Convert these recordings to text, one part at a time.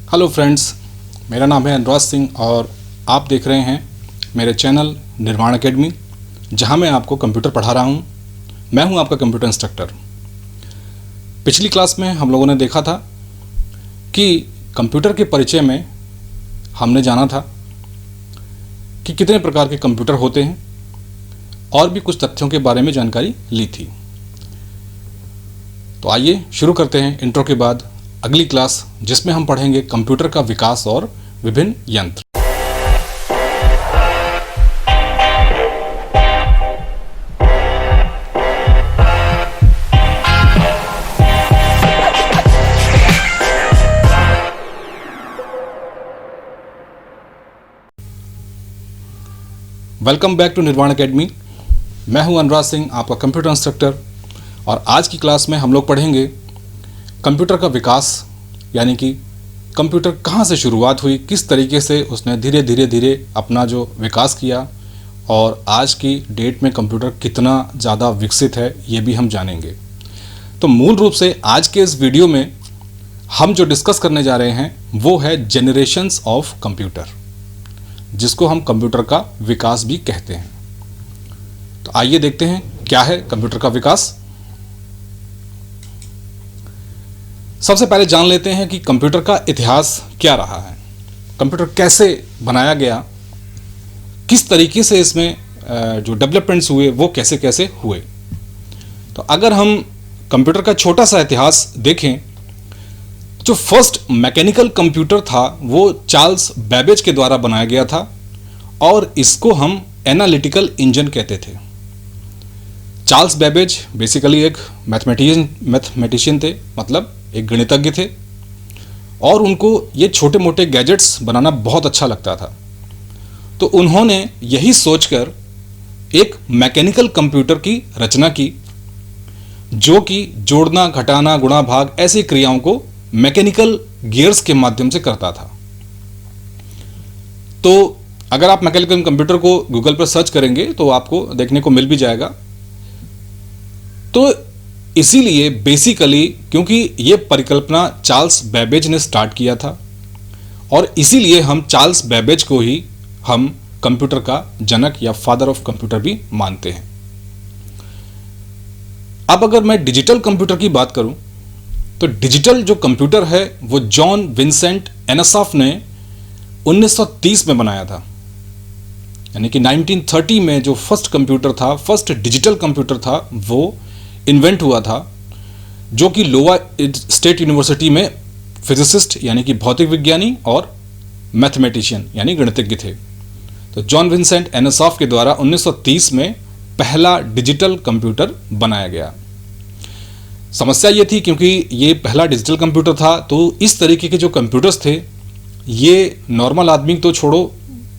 Hello friends, मेरा नाम है अनुराज सिंह और आप देख रहे हैं मेरे चैनल निर्माण एकेडमी, जहां मैं आपको कंप्यूटर पढ़ा रहा हूं। मैं हूं आपका कंप्यूटर इंस्ट्रक्टर। पिछली क्लास में हम लोगों ने देखा था कि कंप्यूटर के परिचय में हमने जाना था कि कितने प्रकार के कंप्यूटर होते हैं और भी कुछ तथ्यों के बारे में जानकारी ली थी। तो आइए शुरू करते हैं इंट्रो के बाद अगली क्लास, जिसमें हम पढ़ेंगे कंप्यूटर का विकास और विभिन्न यंत्र। वेलकम बैक टू निर्माण एकेडमी। मैं हूं अनुराज सिंह, आपका कंप्यूटर इंस्ट्रक्टर, और आज की क्लास में हम लोग पढ़ेंगे कंप्यूटर का विकास, यानी कि कंप्यूटर कहाँ से शुरुआत हुई, किस तरीके से उसने धीरे धीरे अपना जो विकास किया, और आज की डेट में कंप्यूटर कितना ज़्यादा विकसित है ये भी हम जानेंगे। तो मूल रूप से आज के इस वीडियो में हम जो डिस्कस करने जा रहे हैं वो है जेनरेशंस ऑफ कंप्यूटर, जिसको हम कंप्यूटर का विकास भी कहते हैं। तो आइए देखते हैं क्या है कंप्यूटर का विकास। सबसे पहले जान लेते हैं कि कंप्यूटर का इतिहास क्या रहा है, कंप्यूटर कैसे बनाया गया, किस तरीके से इसमें जो डेवलपमेंट्स हुए वो कैसे कैसे हुए। तो अगर हम कंप्यूटर का छोटा सा इतिहास देखें, जो फर्स्ट मैकेनिकल कंप्यूटर था वो चार्ल्स बेबेज के द्वारा बनाया गया था और इसको हम एनालिटिकल इंजन कहते थे। चार्ल्स बेबेज बेसिकली एक मैथमेटिशियन थे, मतलब एक गणितज्ञ थे, और उनको ये छोटे मोटे गैजेट्स बनाना बहुत अच्छा लगता था। तो उन्होंने यही सोचकर एक मैकेनिकल कंप्यूटर की रचना की, जो कि जोड़ना, घटाना, गुणा, भाग ऐसी क्रियाओं को मैकेनिकल गियर्स के माध्यम से करता था। तो अगर आप मैकेनिकल कंप्यूटर को गूगल पर सर्च करेंगे तो आपको देखने को मिल भी जाएगा। तो इसीलिए बेसिकली क्योंकि ये परिकल्पना चार्ल्स बेबेज ने स्टार्ट किया था, और इसीलिए हम चार्ल्स बेबेज को ही हम कंप्यूटर का जनक या फादर ऑफ कंप्यूटर भी मानते हैं। अब अगर मैं डिजिटल कंप्यूटर की बात करूं, तो डिजिटल जो कंप्यूटर है वो जॉन विंसेंट एनासॉफ ने 1930 में बनाया था, यानी कि 1930 में जो फर्स्ट कंप्यूटर था, फर्स्ट डिजिटल कंप्यूटर था, वो इन्वेंट हुआ था, जो कि लोवा स्टेट यूनिवर्सिटी में फिजिसिस्ट यानी कि भौतिक विज्ञानी और मैथमेटिशियन यानी गणितज्ञ थे। तो जॉन विंसेंट एनासॉफ के द्वारा 1930 में पहला डिजिटल कंप्यूटर बनाया गया। समस्या ये थी, क्योंकि ये पहला डिजिटल कंप्यूटर था, तो इस तरीके के जो कंप्यूटर्स थे ये नॉर्मल आदमी तो छोड़ो,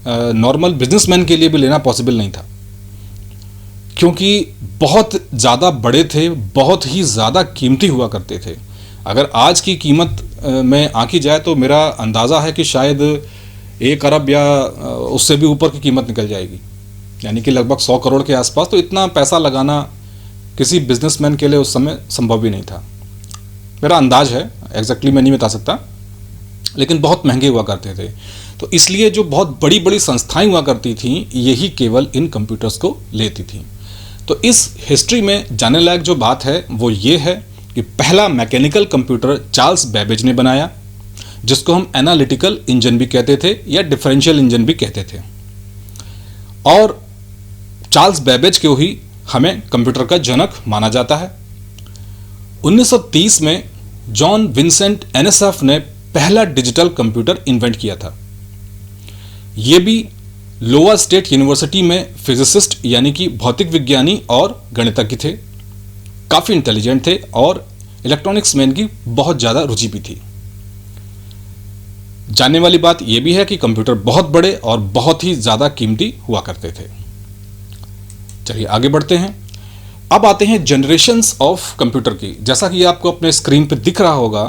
नॉर्मल बिजनेसमैन के लिए भी लेना पॉसिबल नहीं था, क्योंकि बहुत ज़्यादा बड़े थे, बहुत ही ज़्यादा कीमती हुआ करते थे। अगर आज की कीमत में आंकी जाए तो मेरा अंदाज़ा है कि शायद 1 अरब या उससे भी ऊपर की कीमत निकल जाएगी, यानी कि लगभग 100 करोड़ के आसपास। तो इतना पैसा लगाना किसी बिजनेसमैन के लिए उस समय संभव भी नहीं था, मेरा अंदाज है, एग्जैक्टली मैं नहीं बता सकता, लेकिन बहुत महंगे हुआ करते थे। तो इसलिए जो बहुत बड़ी बड़ी संस्थाएं हुआ करती थीं, यही केवल इन कंप्यूटर्स को लेती थीं। तो इस हिस्ट्री में जाने लायक जो बात है वो ये है कि पहला मैकेनिकल कंप्यूटर चार्ल्स बेबेज ने बनाया, जिसको हम एनालिटिकल इंजन भी कहते थे या डिफरेंशियल इंजन भी कहते थे, और चार्ल्स बेबेज को ही हमें कंप्यूटर का जनक माना जाता है। 1930 में जॉन विंसेंट एनासॉफ ने पहला डिजिटल कंप्यूटर इन्वेंट किया था। यह भी लोवा स्टेट यूनिवर्सिटी में फिजिसिस्ट यानी कि भौतिक विज्ञानी और गणितज्ञ थे, काफ़ी इंटेलिजेंट थे, और इलेक्ट्रॉनिक्स में इनकी बहुत ज़्यादा रुचि भी थी। जानने वाली बात यह भी है कि कंप्यूटर बहुत बड़े और बहुत ही ज़्यादा कीमती हुआ करते थे। चलिए आगे बढ़ते हैं। अब आते हैं जनरेशंस ऑफ कंप्यूटर की। जैसा कि आपको अपने स्क्रीन पर दिख रहा होगा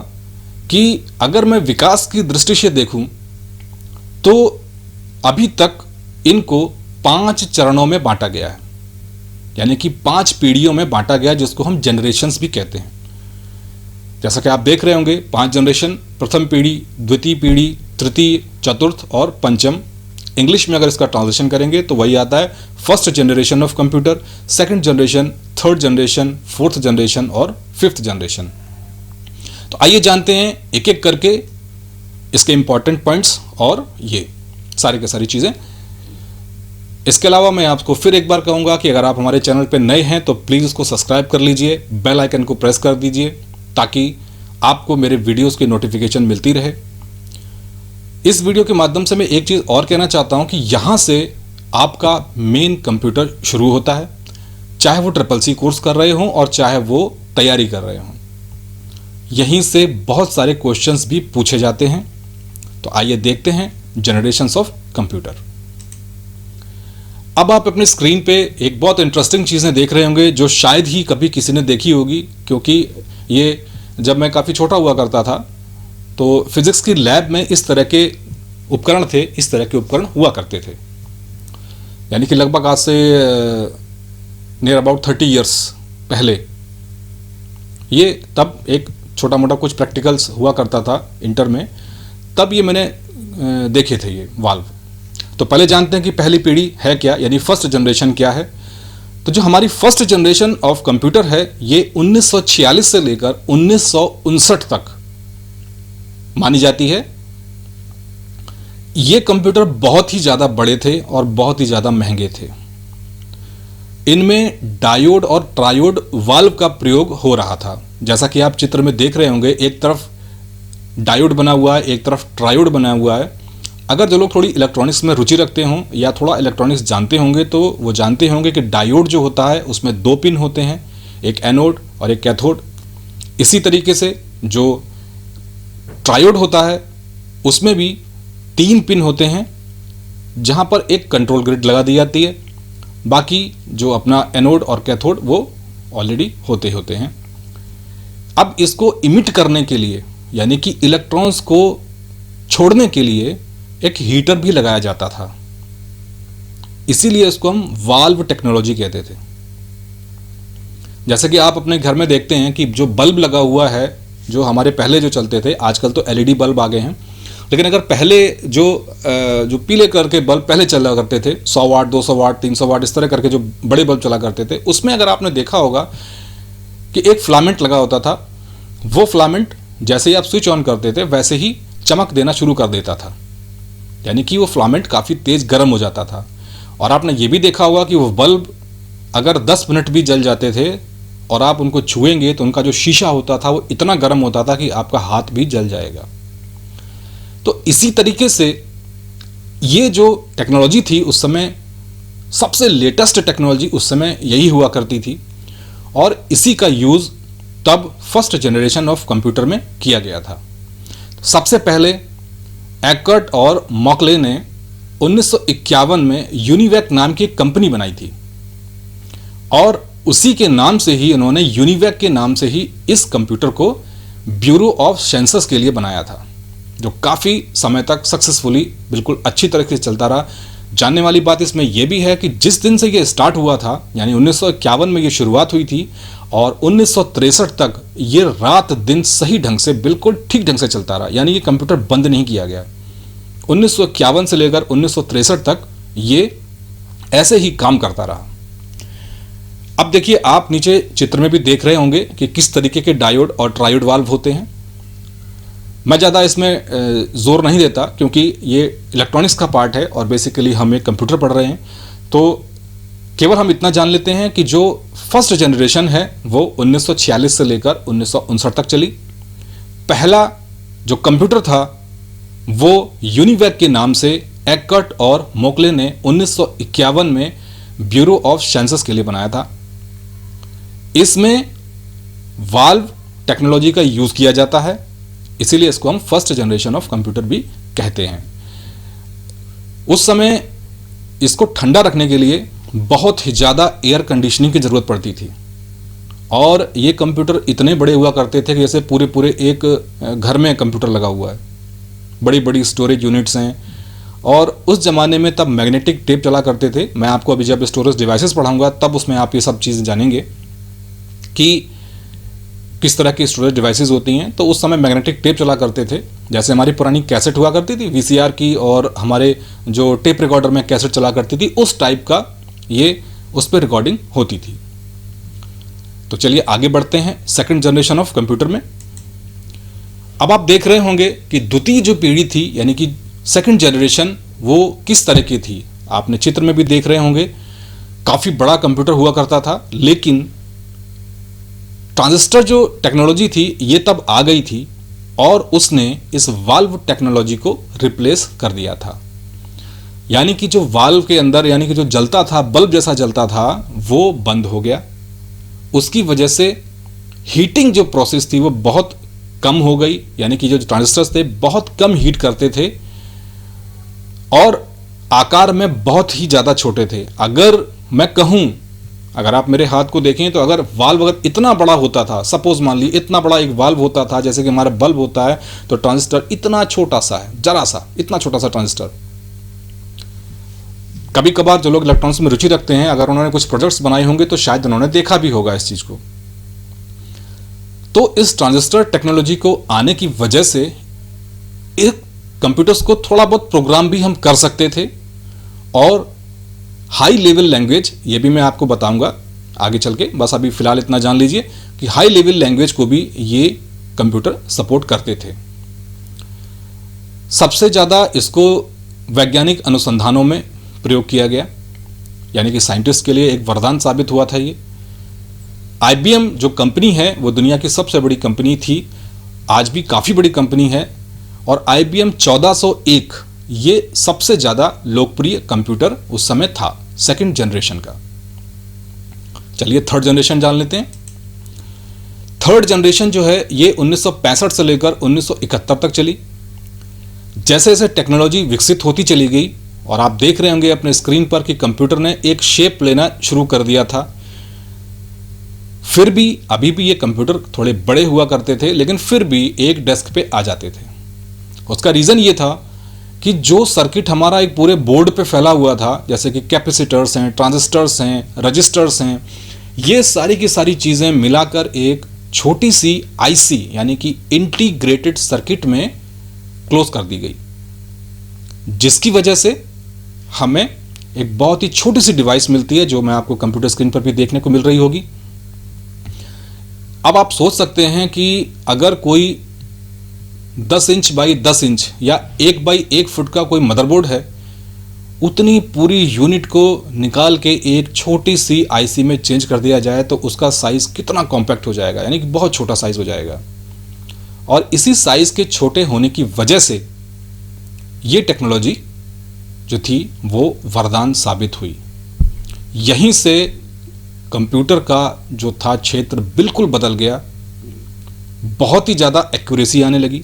कि अगर मैं विकास की दृष्टि से देखूं तो अभी तक इनको 5 चरणों में बांटा गया है, यानी कि 5 पीढ़ियों में बांटा गया, जिसको हम जनरेशंस भी कहते हैं। जैसा कि आप देख रहे होंगे 5 जनरेशन, प्रथम पीढ़ी, द्वितीय पीढ़ी, तृतीय, चतुर्थ और पंचम। इंग्लिश में अगर इसका ट्रांसलेशन करेंगे तो वही आता है first generation of computer, second generation, third generation, fourth generation और फिफ्थ जनरेशन। तो आइए जानते हैं एक एक करके इसके इंपॉर्टेंट पॉइंट्स और ये सारी की सारी चीज़ें। इसके अलावा मैं आपको फिर एक बार कहूँगा कि अगर आप हमारे चैनल पर नए हैं तो प्लीज़ इसको सब्सक्राइब कर लीजिए, बेल आइकन को प्रेस कर दीजिए ताकि आपको मेरे वीडियोस की नोटिफिकेशन मिलती रहे। इस वीडियो के माध्यम से मैं एक चीज़ और कहना चाहता हूँ कि यहाँ से आपका मेन कंप्यूटर शुरू होता है, चाहे वो SSC कोर्स कर रहे हों और चाहे वो तैयारी कर रहे हों। यहीं से बहुत सारे क्वेश्चंस भी पूछे जाते हैं। तो आइए देखते हैं जनरेशंस ऑफ कंप्यूटर। अब आप अपनी स्क्रीन पे एक बहुत इंटरेस्टिंग चीज़ें देख रहे होंगे जो शायद ही कभी किसी ने देखी होगी, क्योंकि ये जब मैं काफ़ी छोटा हुआ करता था तो फिज़िक्स की लैब में इस तरह के उपकरण थे, इस तरह के उपकरण हुआ करते थे। यानी कि लगभग आज से नियर अबाउट 30 ईयर्स पहले ये तब एक छोटा मोटा कुछ प्रैक्टिकल्स हुआ करता था इंटर में, तब ये मैंने देखे थे ये वाल्व। तो पहले जानते हैं कि पहली पीढ़ी है क्या, यानी फर्स्ट जनरेशन क्या है। तो जो हमारी फर्स्ट जनरेशन ऑफ कंप्यूटर है ये 1946 से लेकर 1959 तक मानी जाती है। ये कंप्यूटर बहुत ही ज़्यादा बड़े थे और बहुत ही ज़्यादा महंगे थे। इनमें डायोड और ट्रायोड वाल्व का प्रयोग हो रहा था। जैसा कि आप चित्र में देख रहे होंगे, एक तरफ डायोड बना हुआ है, एक तरफ ट्रायोड बना हुआ है। अगर जो लोग थोड़ी इलेक्ट्रॉनिक्स में रुचि रखते हों या थोड़ा इलेक्ट्रॉनिक्स जानते होंगे तो वो जानते होंगे कि डायोड जो होता है उसमें 2 पिन होते हैं, एक एनोड और एक कैथोड। इसी तरीके से जो ट्रायोड होता है उसमें भी 3 पिन होते हैं, जहां पर एक कंट्रोल ग्रिड लगा दी जाती है। बाकी जो अपना एनोड और कैथोड वो ऑलरेडी होते हैं। अब इसको इमिट करने के लिए, यानी कि इलेक्ट्रॉन्स को छोड़ने के लिए एक हीटर भी लगाया जाता था। इसीलिए इसको हम वाल्व टेक्नोलॉजी कहते थे। जैसे कि आप अपने घर में देखते हैं कि जो बल्ब लगा हुआ है, जो हमारे पहले जो चलते थे, आजकल तो LED बल्ब आ गए हैं, लेकिन अगर पहले जो पीले कलर के बल्ब पहले चला करते थे, 100 वाट, 200 वाट, 300 वाट, इस तरह करके जो बड़े बल्ब चला करते थे, उसमें अगर आपने देखा होगा कि एक फिलामेंट लगा होता था। वो फिलामेंट जैसे ही आप स्विच ऑन करते थे वैसे ही चमक देना शुरू कर देता था, यानी कि वो फिलामेंट काफ़ी तेज़ गर्म हो जाता था। और आपने ये भी देखा होगा कि वो बल्ब अगर 10 मिनट भी जल जाते थे और आप उनको छुएंगे तो उनका जो शीशा होता था वो इतना गर्म होता था कि आपका हाथ भी जल जाएगा। तो इसी तरीके से ये जो टेक्नोलॉजी थी उस समय, सबसे लेटेस्ट टेक्नोलॉजी उस समय यही हुआ करती थी, और इसी का यूज़ तब फर्स्ट जनरेशन ऑफ कंप्यूटर में किया गया था। सबसे पहले एकर्ट और मॉकले ने 1951 में यूनिवैक नाम की एक कंपनी बनाई थी, और उसी के नाम से ही उन्होंने, यूनिवैक के नाम से ही इस कंप्यूटर को ब्यूरो ऑफ सेंसस के लिए बनाया था, जो काफ़ी समय तक सक्सेसफुली बिल्कुल अच्छी तरह से चलता रहा। जानने वाली बात इसमें यह भी है कि जिस दिन से ये स्टार्ट हुआ था, यानी 1951 में ये शुरुआत हुई थी, और 1963 तक ये रात दिन सही ढंग से, बिल्कुल ठीक ढंग से चलता रहा, यानी ये कंप्यूटर बंद नहीं किया गया। 1951 से लेकर 1963 तक ये ऐसे ही काम करता रहा। अब देखिए, आप नीचे चित्र में भी देख रहे होंगे कि किस तरीके के डायोड और ट्रायोड वाल्व होते हैं। मैं ज़्यादा इसमें जोर नहीं देता क्योंकि ये इलेक्ट्रॉनिक्स का पार्ट है और बेसिकली हम एक कंप्यूटर पढ़ रहे हैं, तो केवल हम इतना जान लेते हैं कि जो फर्स्ट जनरेशन है वो 1946 से लेकर 1959 तक चली। पहला जो कंप्यूटर था वो यूनिवैक के नाम से एकर्ट और मोकले ने 1951 में ब्यूरो ऑफ सेंसस के लिए बनाया था। इसमें वाल्व टेक्नोलॉजी का यूज़ किया जाता है, इसीलिए इसको हम फर्स्ट जनरेशन ऑफ कंप्यूटर भी कहते हैं। उस समय इसको ठंडा रखने के लिए बहुत ही ज़्यादा एयर कंडीशनिंग की ज़रूरत पड़ती थी, और ये कंप्यूटर इतने बड़े हुआ करते थे कि जैसे पूरे पूरे एक घर में कंप्यूटर लगा हुआ है, बड़ी बड़ी स्टोरेज यूनिट्स हैं। और उस ज़माने में तब मैग्नेटिक टेप चला करते थे। मैं आपको अभी जब स्टोरेज डिवाइसेस पढ़ाऊंगा तब उसमें आप ये सब चीज़ें जानेंगे कि किस तरह की स्टोरेज डिवाइसेस होती हैं। तो उस समय मैग्नेटिक टेप चला करते थे, जैसे हमारी पुरानी कैसेट हुआ करती थी वीसीआर की, और हमारे जो टेप रिकॉर्डर में कैसेट चला करती थी, उस टाइप का ये उस पर रिकॉर्डिंग होती थी। तो चलिए आगे बढ़ते हैं सेकंड जनरेशन ऑफ कंप्यूटर में। अब आप देख रहे होंगे कि द्वितीय जो पीढ़ी थी यानी कि सेकंड जनरेशन वो किस तरह की थी। आपने चित्र में भी देख रहे होंगे, काफ़ी बड़ा कंप्यूटर हुआ करता था, लेकिन ट्रांजिस्टर जो टेक्नोलॉजी थी ये तब आ गई थी और उसने इस वाल्व टेक्नोलॉजी को रिप्लेस कर दिया था। यानी कि जो वाल्व के अंदर यानी कि जो जलता था, बल्ब जैसा जलता था, वो बंद हो गया। उसकी वजह से हीटिंग जो प्रोसेस थी वो बहुत कम हो गई, यानी कि जो ट्रांजिस्टर्स थे बहुत कम हीट करते थे और आकार में बहुत ही ज़्यादा छोटे थे। अगर मैं कहूँ, अगर आप मेरे हाथ को देखें तो अगर वाल्व अगर इतना बड़ा होता था, सपोज मान लीजिए इतना बड़ा एक वाल्व होता था जैसे कि हमारा बल्ब होता है, तो ट्रांजिस्टर इतना छोटा सा है, जरा सा, इतना छोटा सा ट्रांजिस्टर। कभी कभार जो लोग इलेक्ट्रॉनिक्स में रुचि रखते हैं, अगर उन्होंने कुछ प्रोजेक्ट्स बनाए होंगे तो शायद उन्होंने देखा भी होगा इस चीज़ को। तो इस ट्रांजिस्टर टेक्नोलॉजी को आने की वजह से एक कंप्यूटर्स को थोड़ा बहुत प्रोग्राम भी हम कर सकते थे, और हाई लेवल लैंग्वेज, ये भी मैं आपको बताऊंगा आगे चल के, बस अभी फिलहाल इतना जान लीजिए कि हाई लेवल लैंग्वेज को भी ये कंप्यूटर सपोर्ट करते थे। सबसे ज़्यादा इसको वैज्ञानिक अनुसंधानों में प्रयोग किया गया, यानी कि साइंटिस्ट के लिए एक वरदान साबित हुआ था ये। IBM जो कंपनी है वो दुनिया की सबसे बड़ी कंपनी थी, आज भी काफ़ी बड़ी कंपनी है, और IBM 1401 ये सबसे ज़्यादा लोकप्रिय कंप्यूटर उस समय था सेकंड जनरेशन का। चलिए थर्ड जनरेशन जान लेते हैं। थर्ड जनरेशन जो है ये 1965 से लेकर 1971 तक चली। जैसे जैसे टेक्नोलॉजी विकसित होती चली गई, और आप देख रहे होंगे अपने स्क्रीन पर कि कंप्यूटर ने एक शेप लेना शुरू कर दिया था। फिर भी अभी भी ये कंप्यूटर थोड़े बड़े हुआ करते थे, लेकिन फिर भी एक डेस्क पे आ जाते थे। उसका रीज़न ये था कि जो सर्किट हमारा एक पूरे बोर्ड पे फैला हुआ था, जैसे कि कैपेसिटर्स हैं, ट्रांजिस्टर्स हैं, रजिस्टर्स हैं, ये सारी की सारी चीज़ें मिलाकर एक छोटी सी IC यानी कि इंटीग्रेटेड सर्किट में क्लोज कर दी गई, जिसकी वजह से हमें एक बहुत ही छोटी सी डिवाइस मिलती है, जो मैं आपको कंप्यूटर स्क्रीन पर भी देखने को मिल रही होगी। अब आप सोच सकते हैं कि अगर कोई 10 इंच बाई 10 इंच या 1 बाई 1 फुट का कोई मदरबोर्ड है, उतनी पूरी यूनिट को निकाल के एक छोटी सी IC में चेंज कर दिया जाए तो उसका साइज़ कितना कॉम्पैक्ट हो जाएगा, यानी कि बहुत छोटा साइज़ हो जाएगा। और इसी साइज़ के छोटे होने की वजह से ये टेक्नोलॉजी जो थी वो वरदान साबित हुई। यहीं से कंप्यूटर का जो था क्षेत्र बिल्कुल बदल गया, बहुत ही ज़्यादा एक्यूरेसी आने लगी,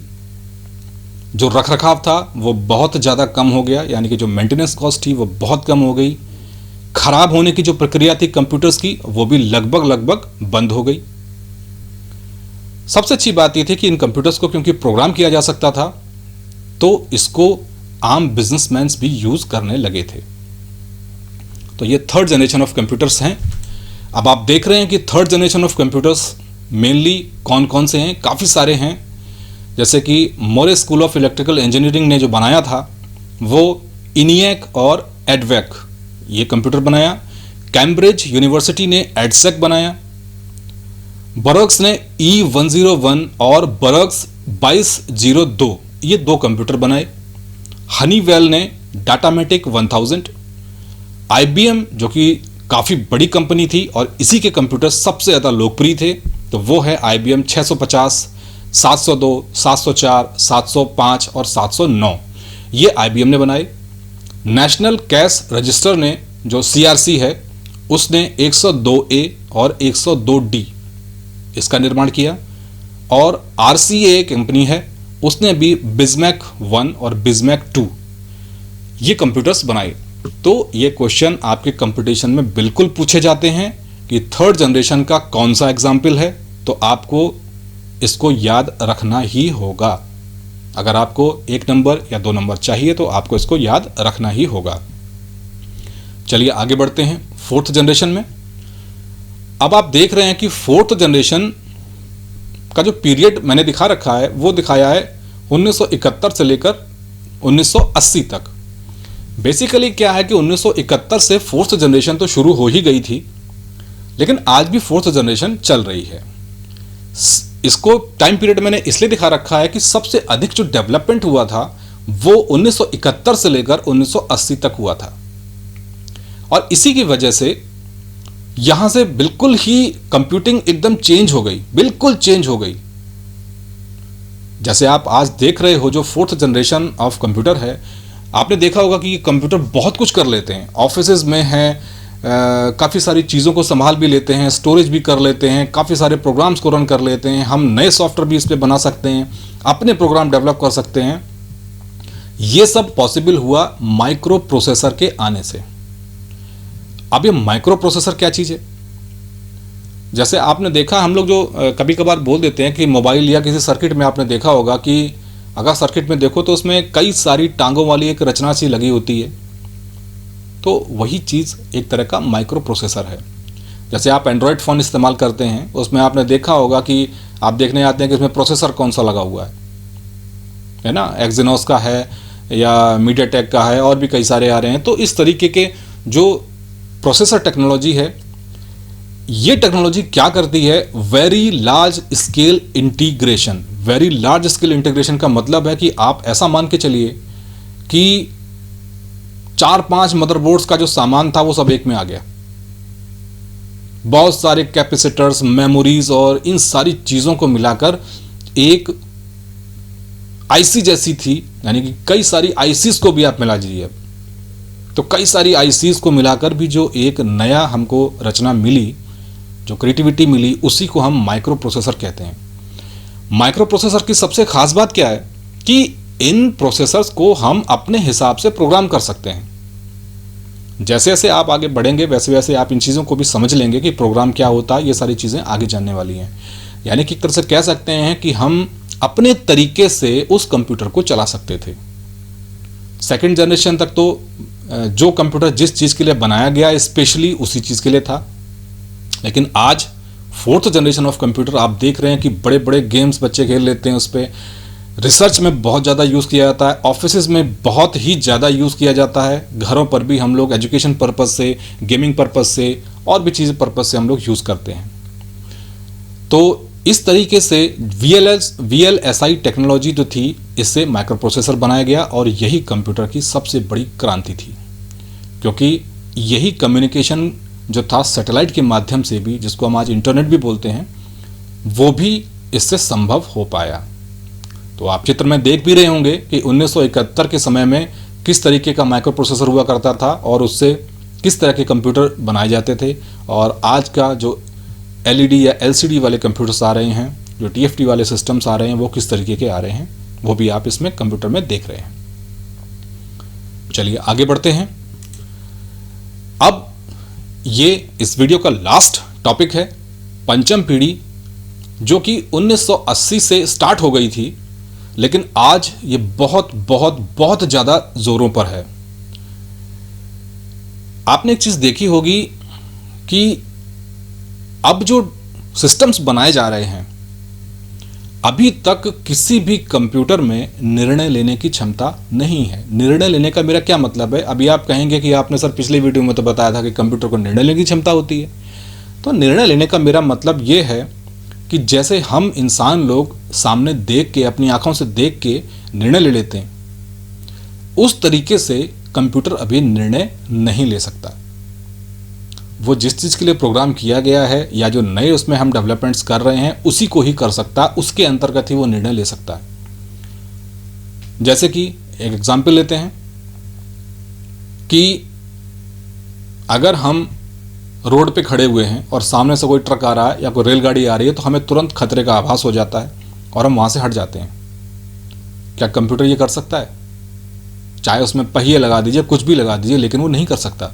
जो रखरखाव था वो बहुत ज़्यादा कम हो गया, यानी कि जो मेंटेनेंस कॉस्ट थी वो बहुत कम हो गई। खराब होने की जो प्रक्रिया थी कंप्यूटर्स की वो भी लगभग बंद हो गई। सबसे अच्छी बात ये थी कि इन कंप्यूटर्स को क्योंकि प्रोग्राम किया जा सकता था, तो इसको आम बिजनेसमैन भी यूज़ करने लगे थे। तो ये थर्ड जनरेशन ऑफ कंप्यूटर्स हैं। अब आप देख रहे हैं कि third generation of computers mainly कौन कौन से हैं, काफ़ी सारे हैं। जैसे कि मोरे स्कूल ऑफ इलेक्ट्रिकल इंजीनियरिंग ने जो बनाया था वो इनिएक और एडवेक ये कंप्यूटर बनाया। कैम्ब्रिज यूनिवर्सिटी ने एडसेक बनाया। बर्ग्स ने E101 और बर्ग्स 2202 ये 2 कंप्यूटर बनाए। हनीवेल ने डाटामेटिक 1000। IBM जो कि काफ़ी बड़ी कंपनी थी और इसी के कंप्यूटर सबसे ज़्यादा लोकप्रिय थे, तो वो है IBM 650, 702, 704, 705 और 709 ये IBM ने बनाए। नेशनल कैश रजिस्टर ने जो CRC है उसने 102A और 102D इसका निर्माण किया। और RCA कंपनी है, उसने भी बिस्मैक 1 और बिस्मैक 2 ये कंप्यूटर्स बनाए। तो ये क्वेश्चन आपके कंपटीशन में बिल्कुल पूछे जाते हैं कि थर्ड जनरेशन का कौन सा एग्जाम्पल है, तो आपको इसको याद रखना ही होगा। अगर आपको 1 नंबर या 2 नंबर चाहिए तो आपको इसको याद रखना ही होगा। चलिए आगे बढ़ते हैं फोर्थ जनरेशन में। अब आप देख रहे हैं कि फोर्थ जनरेशन का जो पीरियड मैंने दिखा रखा है वो दिखाया है 1971 से लेकर 1980 तक। बेसिकली क्या है कि 1971 से फोर्थ जनरेशन तो शुरू हो ही गई थी, लेकिन आज भी फोर्थ जनरेशन चल रही है। इसको टाइम पीरियड मैंने इसलिए दिखा रखा है कि सबसे अधिक जो डेवलपमेंट हुआ था वो 1971 से लेकर 1980 तक हुआ था, और इसी की वजह से यहां से बिल्कुल ही कंप्यूटिंग एकदम चेंज हो गई, बिल्कुल चेंज हो गई। जैसे आप आज देख रहे हो जो फोर्थ जनरेशन ऑफ कंप्यूटर है, आपने देखा होगा कि कंप्यूटर बहुत कुछ कर लेते हैं, ऑफिसेज में हैं, काफ़ी सारी चीज़ों को संभाल भी लेते हैं, स्टोरेज भी कर लेते हैं, काफ़ी सारे प्रोग्राम्स को रन कर लेते हैं, हम नए सॉफ्टवेयर भी इस पर बना सकते हैं, अपने प्रोग्राम डेवलप कर सकते हैं। ये सब पॉसिबल हुआ माइक्रो प्रोसेसर के आने से। अब ये माइक्रो प्रोसेसर क्या चीज़ है? जैसे आपने देखा, हम लोग जो कभी कभार बोल देते हैं कि मोबाइल या किसी सर्किट में आपने देखा होगा कि अगर सर्किट में देखो तो उसमें कई सारी टांगों वाली एक रचना सी लगी होती है, तो वही चीज़ एक तरह का माइक्रो प्रोसेसर है। जैसे आप एंड्रॉयड फ़ोन इस्तेमाल करते हैं, उसमें आपने देखा होगा कि आप देखने आते हैं कि इसमें प्रोसेसर कौन सा लगा हुआ है ना, एक्सिनोस का है या मीडियाटेक का है, और भी कई सारे आ रहे हैं। तो इस तरीके के जो प्रोसेसर टेक्नोलॉजी है, ये टेक्नोलॉजी क्या करती है? Very large scale integration. Very large scale integration का मतलब है कि आप ऐसा मान के चलिए कि 4-5 मदरबोर्ड्स का जो सामान था वो सब एक में आ गया। बहुत सारे कैपेसिटर्स, मेमोरीज और इन सारी चीज़ों को मिलाकर एक आईसी जैसी थी, यानी कि कई सारी आईसीज को भी आप मिला दीजिए, तो कई सारी आईसीज को मिलाकर भी जो एक नया हमको रचना मिली, जो क्रिएटिविटी मिली, उसी को हम माइक्रो प्रोसेसर कहते हैं। माइक्रो प्रोसेसर की सबसे खास बात क्या है कि इन प्रोसेसर्स को हम अपने हिसाब से प्रोग्राम कर सकते हैं। जैसे जैसे आप आगे बढ़ेंगे वैसे वैसे आप इन चीज़ों को भी समझ लेंगे कि प्रोग्राम क्या होता है। ये सारी चीज़ें आगे जानने वाली हैं। यानी कि एक तरह से कह सकते हैं कि हम अपने तरीके से उस कंप्यूटर को चला सकते थे। सेकंड जनरेशन तक तो जो कंप्यूटर जिस चीज़ के लिए बनाया गया स्पेशली उसी चीज़ के लिए था, लेकिन आज फोर्थ जनरेशन ऑफ कंप्यूटर आप देख रहे हैं कि बड़े बड़े गेम्स बच्चे खेल लेते हैं उस पर, रिसर्च में बहुत ज़्यादा यूज़ किया जाता है, ऑफिसेज में बहुत ही ज़्यादा यूज़ किया जाता है, घरों पर भी हम लोग एजुकेशन पर्पज़ से, गेमिंग पर्पज़ से और भी चीज़ पर्पज़ से हम लोग यूज़ करते हैं। तो इस तरीके से VLSI टेक्नोलॉजी जो थी, इससे माइक्रो प्रोसेसर बनाया गया और यही कंप्यूटर की सबसे बड़ी क्रांति थी, क्योंकि यही कम्युनिकेशन जो था सैटेलाइट के माध्यम से भी, जिसको हम आज इंटरनेट भी बोलते हैं, वो भी इससे संभव हो पाया। तो आप चित्र में देख भी रहे होंगे कि 1971 के समय में किस तरीके का माइक्रो प्रोसेसर हुआ करता था और उससे किस तरह के कंप्यूटर बनाए जाते थे, और आज का जो LED या LCD वाले कंप्यूटर्स आ रहे हैं, जो TFT वाले सिस्टम्स आ रहे हैं, वो किस तरीके के आ रहे हैं, वो भी आप इसमें कंप्यूटर में देख रहे हैं। चलिए आगे बढ़ते हैं। अब ये इस वीडियो का लास्ट टॉपिक है पंचम पीढ़ी, जो कि 1980 से स्टार्ट हो गई थी, लेकिन आज ये बहुत बहुत बहुत ज़्यादा जोरों पर है। आपने एक चीज़ देखी होगी कि अब जो सिस्टम्स बनाए जा रहे हैं, अभी तक किसी भी कंप्यूटर में निर्णय लेने की क्षमता नहीं है। निर्णय लेने का मेरा क्या मतलब है? अभी आप कहेंगे कि आपने सर पिछले वीडियो में तो बताया था कि कंप्यूटर को निर्णय लेने की क्षमता होती है। तो निर्णय लेने का मेरा मतलब ये है कि जैसे हम इंसान लोग सामने देख के, अपनी आंखों से देख के निर्णय ले लेते हैं, उस तरीके से कंप्यूटर अभी निर्णय नहीं ले सकता। वो जिस चीज़ के लिए प्रोग्राम किया गया है या जो नए उसमें हम डेवलपमेंट्स कर रहे हैं, उसी को ही कर सकता है, उसके अंतर्गत ही वो निर्णय ले सकता है। जैसे कि एक एग्जाम्पल लेते हैं कि अगर हम रोड पे खड़े हुए हैं और सामने से कोई ट्रक आ रहा है या कोई रेलगाड़ी आ रही है, तो हमें तुरंत खतरे का आभास हो जाता है और हम वहाँ से हट जाते हैं। क्या कंप्यूटर ये कर सकता है? चाहे उसमें पहिए लगा दीजिए, कुछ भी लगा दीजिए, लेकिन वो नहीं कर सकता,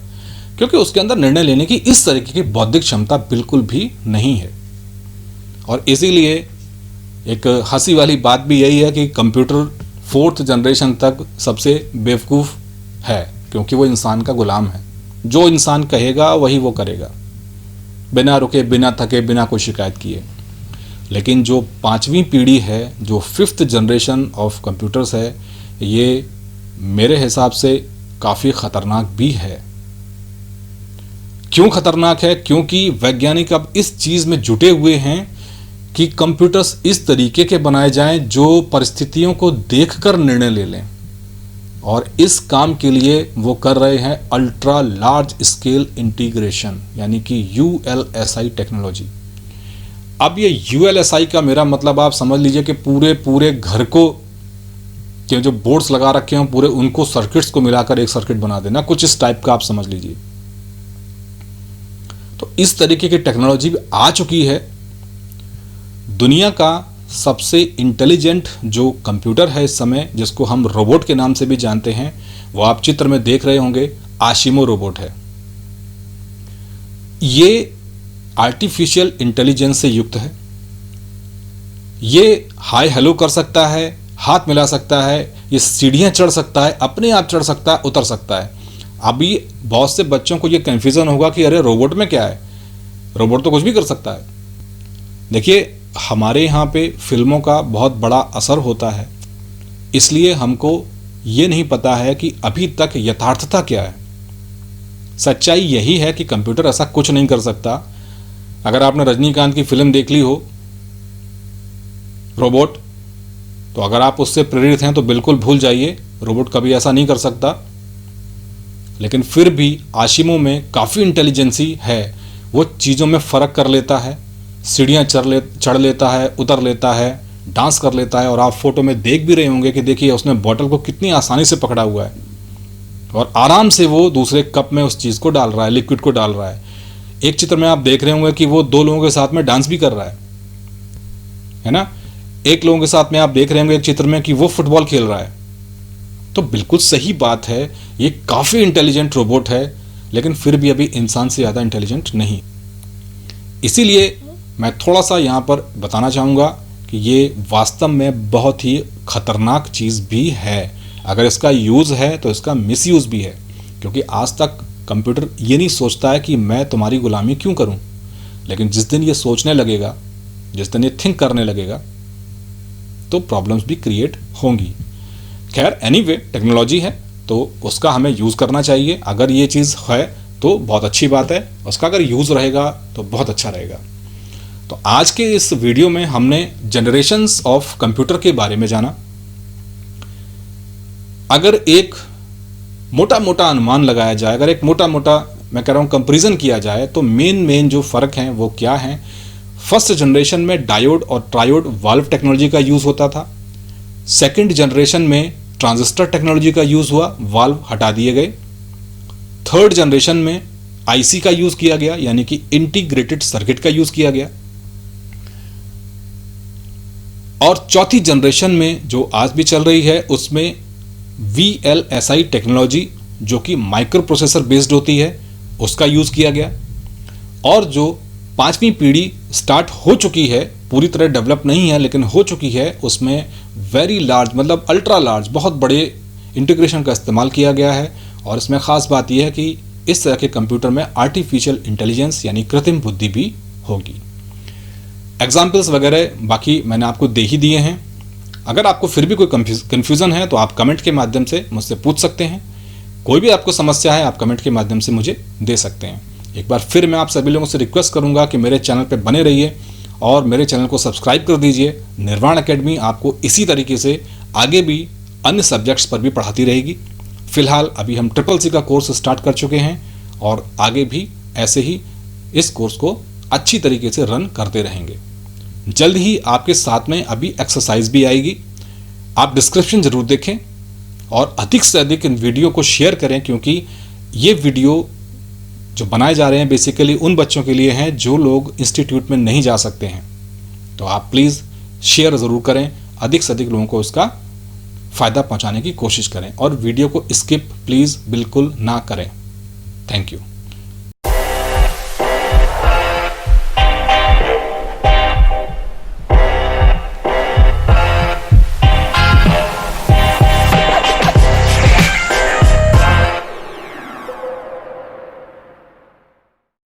क्योंकि उसके अंदर निर्णय लेने की इस तरीके की बौद्धिक क्षमता बिल्कुल भी नहीं है। और इसीलिए एक हंसी वाली बात भी यही है कि कंप्यूटर फोर्थ जनरेशन तक सबसे बेवकूफ़ है, क्योंकि वो इंसान का गुलाम है। जो इंसान कहेगा वही वो करेगा, बिना रुके, बिना थके, बिना कोई शिकायत किए। लेकिन जो 5वीं पीढ़ी है, जो 5th जनरेशन ऑफ कंप्यूटर्स है, ये मेरे हिसाब से काफ़ी ख़तरनाक भी है। क्यों ख़तरनाक है? क्योंकि वैज्ञानिक अब इस चीज़ में जुटे हुए हैं कि कंप्यूटर्स इस तरीके के बनाए जाएं जो परिस्थितियों को देखकर निर्णय ले लें, और इस काम के लिए वो कर रहे हैं अल्ट्रा लार्ज स्केल इंटीग्रेशन, यानी कि ULSI टेक्नोलॉजी। अब ये ULSI का मेरा मतलब आप समझ लीजिए कि पूरे घर को के जो बोर्ड्स लगा रखे हैं पूरे उनको सर्किट्स को मिलाकर एक सर्किट बना देना, कुछ इस टाइप का आप समझ लीजिए। तो इस तरीके की टेक्नोलॉजी भी आ चुकी है। दुनिया का सबसे इंटेलिजेंट जो कंप्यूटर है इस समय, जिसको हम रोबोट के नाम से भी जानते हैं, वो आप चित्र में देख रहे होंगे, आशिमो रोबोट है। ये आर्टिफिशियल इंटेलिजेंस से युक्त है। ये हाय हेलो कर सकता है, हाथ मिला सकता है, ये सीढ़ियां चढ़ सकता है, अपने आप चढ़ सकता है, उतर सकता है। अभी बहुत से बच्चों को ये कन्फ्यूजन होगा कि अरे रोबोट में क्या है, रोबोट तो कुछ भी कर सकता है। देखिए, हमारे यहाँ पे फिल्मों का बहुत बड़ा असर होता है, इसलिए हमको ये नहीं पता है कि अभी तक यथार्थता क्या है। सच्चाई यही है कि कंप्यूटर ऐसा कुछ नहीं कर सकता। अगर आपने रजनीकांत की फिल्म देख ली हो रोबोट, तो अगर आप उससे प्रेरित हैं तो बिल्कुल भूल जाइए, रोबोट कभी ऐसा नहीं कर सकता। लेकिन फिर भी आशिमो में काफ़ी इंटेलिजेंसी है, वो चीज़ों में फ़र्क कर लेता है, सीढ़ियाँ चढ़ लेता है, उतर लेता है, डांस कर लेता है। और आप फोटो में देख भी रहे होंगे कि देखिए उसने बॉटल को कितनी आसानी से पकड़ा हुआ है और आराम से वो दूसरे कप में उस चीज़ को डाल रहा है, लिक्विड को डाल रहा है। एक चित्र में आप देख रहे होंगे कि वो 2 लोगों के साथ में डांस भी कर रहा है ना। एक लोगों के साथ में आप देख रहे होंगे एक चित्र में कि वो फुटबॉल खेल रहा है। तो बिल्कुल सही बात है, ये काफ़ी इंटेलिजेंट रोबोट है, लेकिन फिर भी अभी इंसान से ज़्यादा इंटेलिजेंट नहीं। इसीलिए मैं थोड़ा सा यहाँ पर बताना चाहूँगा कि ये वास्तव में बहुत ही खतरनाक चीज़ भी है। अगर इसका यूज़ है तो इसका मिसयूज़ भी है, क्योंकि आज तक कंप्यूटर ये नहीं सोचता है कि मैं तुम्हारी गुलामी क्यों करूँ, लेकिन जिस दिन ये सोचने लगेगा, जिस दिन ये थिंक करने लगेगा, तो प्रॉब्लम्स भी क्रिएट होंगी। खैर एनीवे, टेक्नोलॉजी है तो उसका हमें यूज़ करना चाहिए। अगर ये चीज़ है तो बहुत अच्छी बात है, उसका अगर यूज़ रहेगा तो बहुत अच्छा रहेगा। तो आज के इस वीडियो में हमने जनरेशंस ऑफ कंप्यूटर के बारे में जाना। अगर एक मोटा मोटा अनुमान लगाया जाए, अगर एक मोटा मोटा मैं कह रहा हूँ कंपैरिजन किया जाए, तो मेन जो फ़र्क हैं वो क्या हैं। फर्स्ट जनरेशन में डायोड और ट्रायोड वाल्व टेक्नोलॉजी का यूज़ होता था। सेकंड जनरेशन में ट्रांजिस्टर टेक्नोलॉजी का यूज़ हुआ, वाल्व हटा दिए गए। थर्ड जनरेशन में आईसी का यूज़ किया गया, यानी कि इंटीग्रेटेड सर्किट का यूज़ किया गया। और चौथी जनरेशन में जो आज भी चल रही है उसमें VLSI टेक्नोलॉजी, जो कि माइक्रो प्रोसेसर बेस्ड होती है, उसका यूज़ किया गया। और जो 5वीं पीढ़ी स्टार्ट हो चुकी है, पूरी तरह डेवलप नहीं है लेकिन हो चुकी है, उसमें वेरी लार्ज मतलब अल्ट्रा लार्ज बहुत बड़े इंटीग्रेशन का इस्तेमाल किया गया है। और इसमें ख़ास बात यह है कि इस तरह के कंप्यूटर में आर्टिफिशियल इंटेलिजेंस यानी कृत्रिम बुद्धि भी होगी। एग्जाम्पल्स वगैरह बाकी मैंने आपको दे ही दिए हैं। अगर आपको फिर भी कोई कन्फ्यूज़न है तो आप कमेंट के माध्यम से मुझसे पूछ सकते हैं। कोई भी आपको समस्या है आप कमेंट के माध्यम से मुझे दे सकते हैं। एक बार फिर मैं आप सभी लोगों से रिक्वेस्ट करूंगा कि मेरे चैनल पर बने रहिए और मेरे चैनल को सब्सक्राइब कर दीजिए। निर्वाण एकेडमी आपको इसी तरीके से आगे भी अन्य सब्जेक्ट्स पर भी पढ़ाती रहेगी। फिलहाल अभी हम CCC का कोर्स स्टार्ट कर चुके हैं और आगे भी ऐसे ही इस कोर्स को अच्छी तरीके से रन करते रहेंगे। जल्द ही आपके साथ में अभी एक्सरसाइज भी आएगी, आप डिस्क्रिप्शन ज़रूर देखें और अधिक से अधिक इन वीडियो को शेयर करें, क्योंकि ये वीडियो जो बनाए जा रहे हैं बेसिकली उन बच्चों के लिए हैं जो लोग इंस्टीट्यूट में नहीं जा सकते हैं। तो आप प्लीज़ शेयर ज़रूर करें, अधिक से अधिक लोगों को इसका फ़ायदा पहुंचाने की कोशिश करें और वीडियो को स्किप प्लीज़ बिल्कुल ना करें। Thank you.